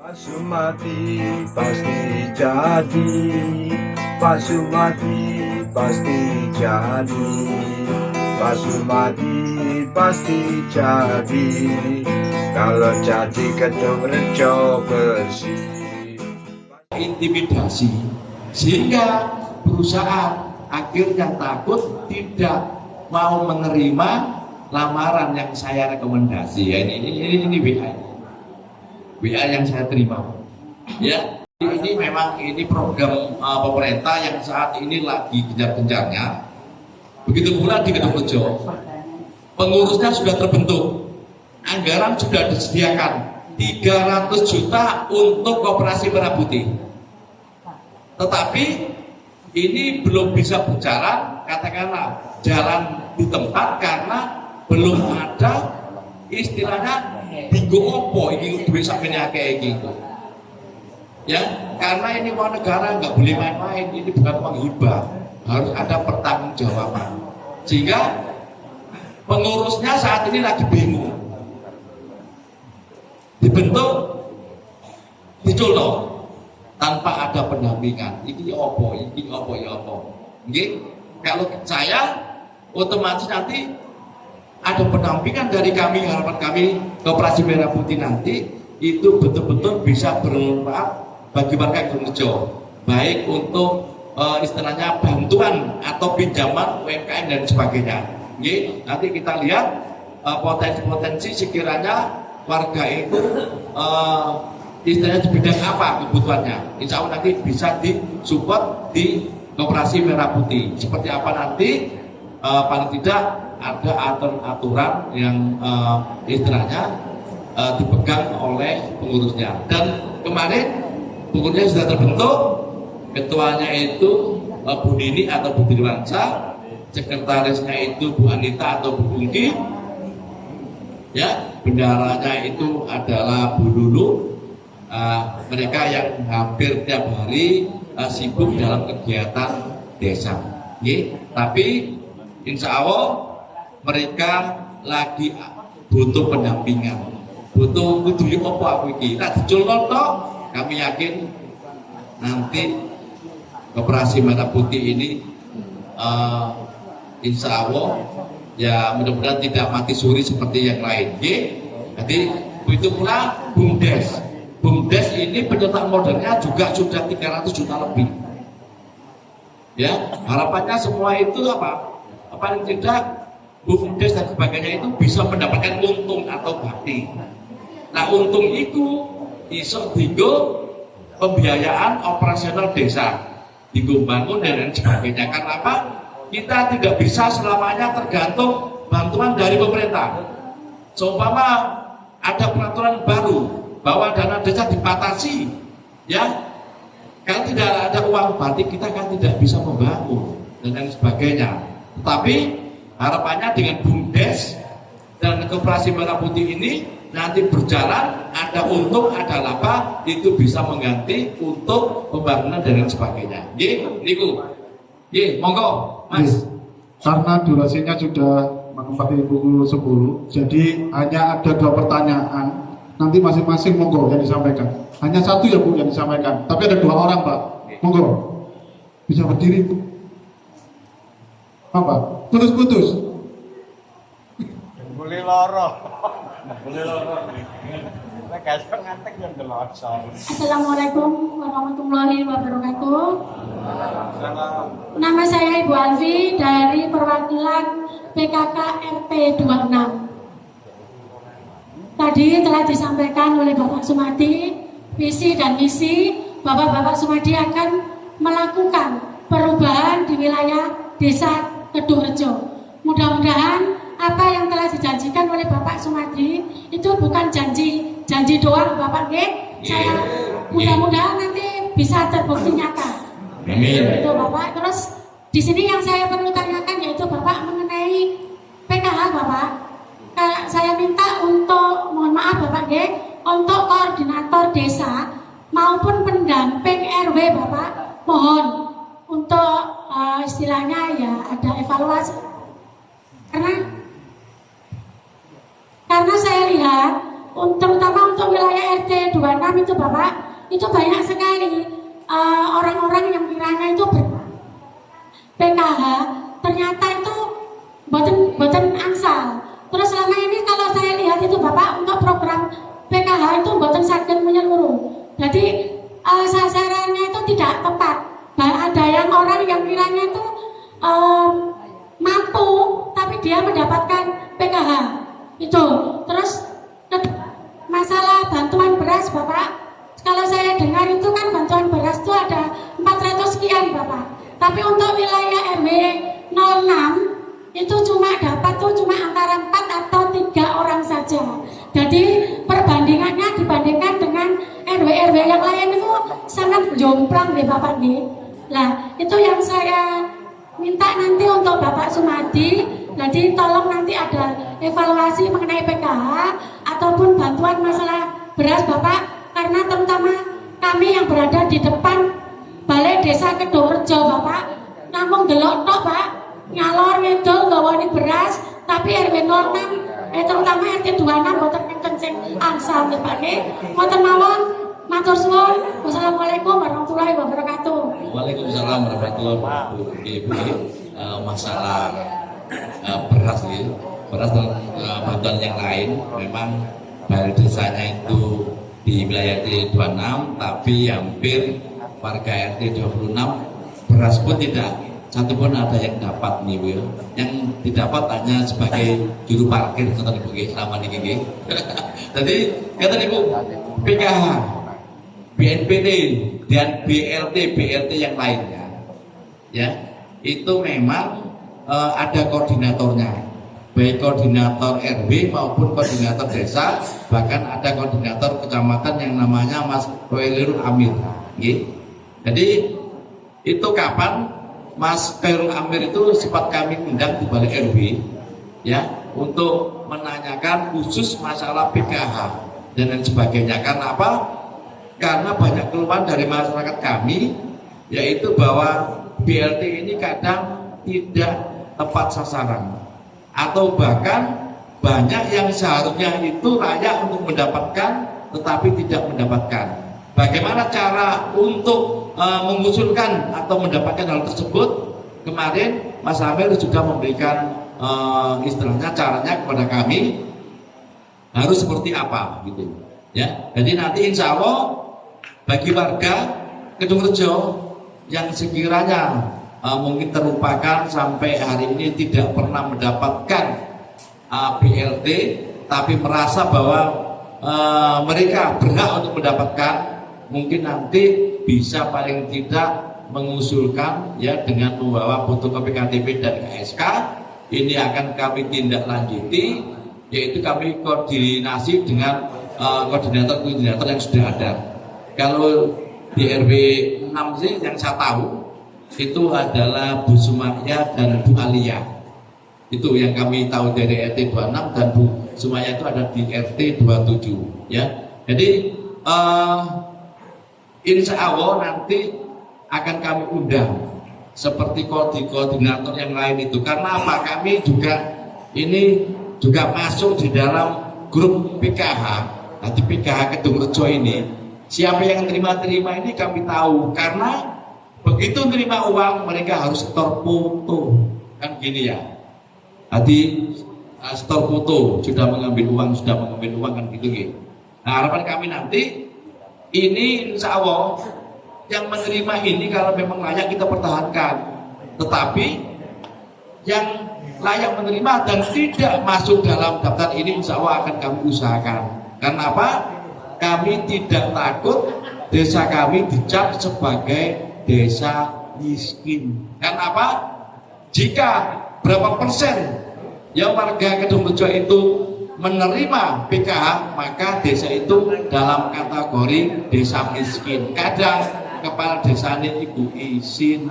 Pak Sumadi pasti jadi, Pak Sumadi pasti jadi, Pak Sumadi pasti jadi, kalau jadi Kedung Rejo bersih. Intimidasi sehingga perusahaan akhirnya takut tidak mau menerima lamaran yang saya rekomendasi. Ya, ini WA yang saya terima. Ya, ini memang ini program pemerintah yang saat ini lagi gencar-gencarnya. Begitu pula di Kedung Rejo, pengurusnya sudah terbentuk, anggaran sudah disediakan 300 juta untuk Koperasi Merah Putih. Tetapi ini belum bisa berjalan, katakanlah jalan di tempat karena belum ada istilahnya digo opo ini duit sampeyan kayak gitu. Ya, karena ini uang negara nggak boleh main-main, ini bukan uang hibah, harus ada pertanggungjawaban. Sehingga pengurusnya saat ini lagi bingung. Dibentuk diculno tanpa ada pendampingan. Ini opo, ini opo, ya opo. Nggih, kalau saya otomatis nanti ada pendampingan dari kami, harapan kami Koperasi Merah Putih nanti itu betul-betul bisa bermanfaat bagi warga Kedung Rejo, baik untuk istilahnya bantuan atau pinjaman UMKM dan sebagainya. Nggih, nanti kita lihat potensi-potensi sekiranya warga itu istilahnya di bidang apa kebutuhannya. Insya Allah nanti bisa disupport di Koperasi Merah Putih. Seperti apa nanti paling tidak ada aturan yang istilahnya dipegang oleh pengurusnya. Dan kemarin pengurusnya sudah terbentuk, ketuanya itu Bu Nini atau Bu Dirwansa, sekretarisnya itu Bu Anita atau Bu Pungki, ya, bendaranya itu adalah Bu Lulu. Mereka yang hampir tiap hari sibuk dalam kegiatan desa. Tapi insya Allah mereka lagi butuh pendampingan, butuh kudu opo aku iki. Nah, diculno tok, kami yakin nanti Koperasi Merah Putih ini insya Allah ya mudah-mudahan tidak mati suri seperti yang lain. Jadi itu pula BUMDes. BUMDes ini pencetak modalnya juga sudah 300 juta lebih. Ya, harapannya semua itu apa? Paling tidak BUMDes dan sebagainya itu bisa mendapatkan untung atau bakti. Nah, untung itu iso digo pembiayaan operasional desa, digo bangun dan sebagainya. Karena apa? Kita tidak bisa selamanya tergantung bantuan dari pemerintah. Seumpama ada peraturan baru bahwa dana desa dibatasi, ya, kan tidak ada uang, berarti kita kan tidak bisa membangun dan lain sebagainya. Tetapi harapannya dengan BUMDes dan Koperasi Merah Putih ini nanti berjalan, ada untung, ada laba, itu bisa mengganti untuk pembangunan dan lain sebagainya. Niku. Monggo, Mas. Karena durasinya sudah menempati pukul 10, jadi hanya ada 2 pertanyaan. Nanti masing-masing monggo yang disampaikan. Hanya 1 ya Bu yang disampaikan, tapi ada 2 orang Pak. Monggo. Bisa berdiri Bu. Apa? Putus-putus. Boleh loro. Boleh loro. Nek gak ngantek yang delocor. Assalamualaikum warahmatullahi wabarakatuh. Nama saya Ibu Alfi dari perwakilan PKK RT 26. Tadi telah disampaikan oleh Bapak Sumadi, visi dan misi bahwa Bapak Sumadi akan melakukan perubahan di wilayah Desa Kedung Rejo. Mudah-mudahan apa yang telah dijanjikan oleh Bapak Sumadi itu bukan janji doang, Bapak nggih. Saya mudah-mudahan nanti bisa terbukti nyata. Amin. Itu Bapak. Terus di sini yang saya perlu tanyakan yaitu Bapak mengenai PKH Bapak. Saya minta untuk, mohon maaf Bapak nggih, untuk koordinator desa maupun pendamping RW Bapak, mohon untuk istilahnya ya ada evaluasi. Karena saya lihat terutama untuk wilayah RT 26 itu itu Bapak, itu banyak sekali orang-orang yang kiranya itu PKH, ternyata itu boten angsal. Terus selama ini kalau saya lihat itu Bapak, untuk program PKH itu boten sakit menyeluruh. Jadi sasarannya itu tidak tepat. Ada yang orang yang kiranya itu mampu, tapi dia mendapatkan PKH itu. Terus masalah bantuan beras Bapak, kalau saya dengar itu kan bantuan beras itu ada 400 sekian Bapak, tapi untuk wilayah RW 06 itu cuma dapat tuh cuma antara 4 atau 3 orang saja. Jadi perbandingannya dibandingkan dengan RW-RW yang lain itu sangat jomplang deh Bapak nih. Nah itu yang saya minta nanti untuk Bapak Sumadi, jadi tolong nanti ada evaluasi mengenai PKH ataupun bantuan masalah beras Bapak, karena terutama kami yang berada di depan Balai Desa Kedungrejo Bapak, namun delok tok Pak, nyalor ngedol gawani beras, tapi RW 06 terutama RT 26 boten kencing angsal nggih Pak nggih. Ngoten mawon, matur suwun. Wassalamualaikum warahmatullahi wabarakatuh. Waalaikumsalam warahmatullahi wabarakatuh. Ibu, masalah beras ya, beras dan bantuan yang lain memang balai desanya itu di wilayah RT 26, tapi hampir warga RT 26 beras pun tidak satupun ada yang dapat nih Bu. Yang didapat hanya sebagai juru parkir kata Ibu selama ini. Jadi kata Ibu PKH, BNPT dan BLT yang lainnya ya itu memang ada koordinatornya, baik koordinator RW maupun koordinator desa, bahkan ada koordinator kecamatan yang namanya Mas Khairul Amir. Jadi itu kapan Mas Khairul Amir itu sempat kami undang di Balai RW ya untuk menanyakan khusus masalah PKH dan lain sebagainya. Karena apa? Karena banyak keluhan dari masyarakat kami, yaitu bahwa BLT ini kadang tidak tepat sasaran, atau bahkan banyak yang seharusnya itu layak untuk mendapatkan tetapi tidak mendapatkan. Bagaimana cara untuk mengusulkan atau mendapatkan hal tersebut? Kemarin Mas Amir sudah memberikan istilahnya caranya kepada kami harus seperti apa gitu ya. Jadi nanti insya Allah bagi warga Kedungrejo yang sekiranya mungkin terlupakan sampai hari ini tidak pernah mendapatkan BLT tapi merasa bahwa mereka berhak untuk mendapatkan, mungkin nanti bisa paling tidak mengusulkan ya dengan membawa fotokopi KTP dan KSK. Ini akan kami tindak lanjuti, yaitu kami koordinasi dengan koordinator-koordinator yang sudah ada. Kalau di RW 6 sih yang saya tahu itu adalah Bu Sumaya dan Bu Alia. Itu yang kami tahu dari RT 26, dan Bu Sumaya itu ada di RT 27 ya. Jadi insya Allah nanti akan kami undang seperti koordinator yang lain itu. Karena apa? Kami juga ini juga masuk di dalam grup PKH. Nanti PKH Kedungrejo ini siapa yang terima ini kami tahu, karena begitu terima uang mereka harus setor foto kan gini ya. Tadi setor foto sudah mengambil uang kan gitu. Nah harapan kami nanti ini insya Allah yang menerima ini kalau memang layak kita pertahankan, tetapi yang layak menerima dan tidak masuk dalam daftar ini insya Allah akan kami usahakan. Karena apa? Kami tidak takut desa kami dicap sebagai desa miskin. Karena apa? Jika berapa persen yang warga Kedungrejo itu menerima PKH, maka desa itu dalam kategori desa miskin. Kadang kepala desanya ibu izin,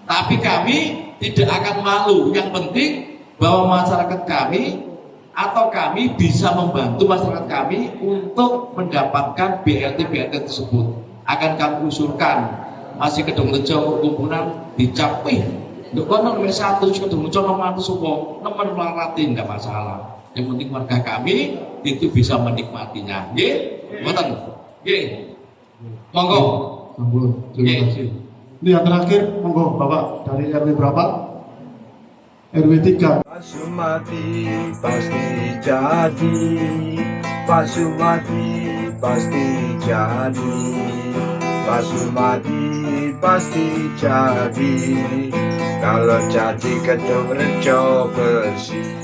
tapi kami tidak akan malu. Yang penting bahwa masyarakat kami atau kami bisa membantu masyarakat kami untuk mendapatkan BLT tersebut. Akan kami usulkan masih Kedungrejo kumpulan dicap untuk konon nomor 1 Kedungrejo nomor 1 supo nomor 200 tidak masalah. Yang penting warga kami itu bisa menikmatinya. Ngoten. Nggih. Monggo. Sampun, terima kasih. Ini yang terakhir, monggo Bapak dari RW berapa? RW 3. Pak Sumati pasti jadi, Pak Sumati pasti jadi, Pak Sumati pasti jadi, kalau jadi Kedung Rejo bersih.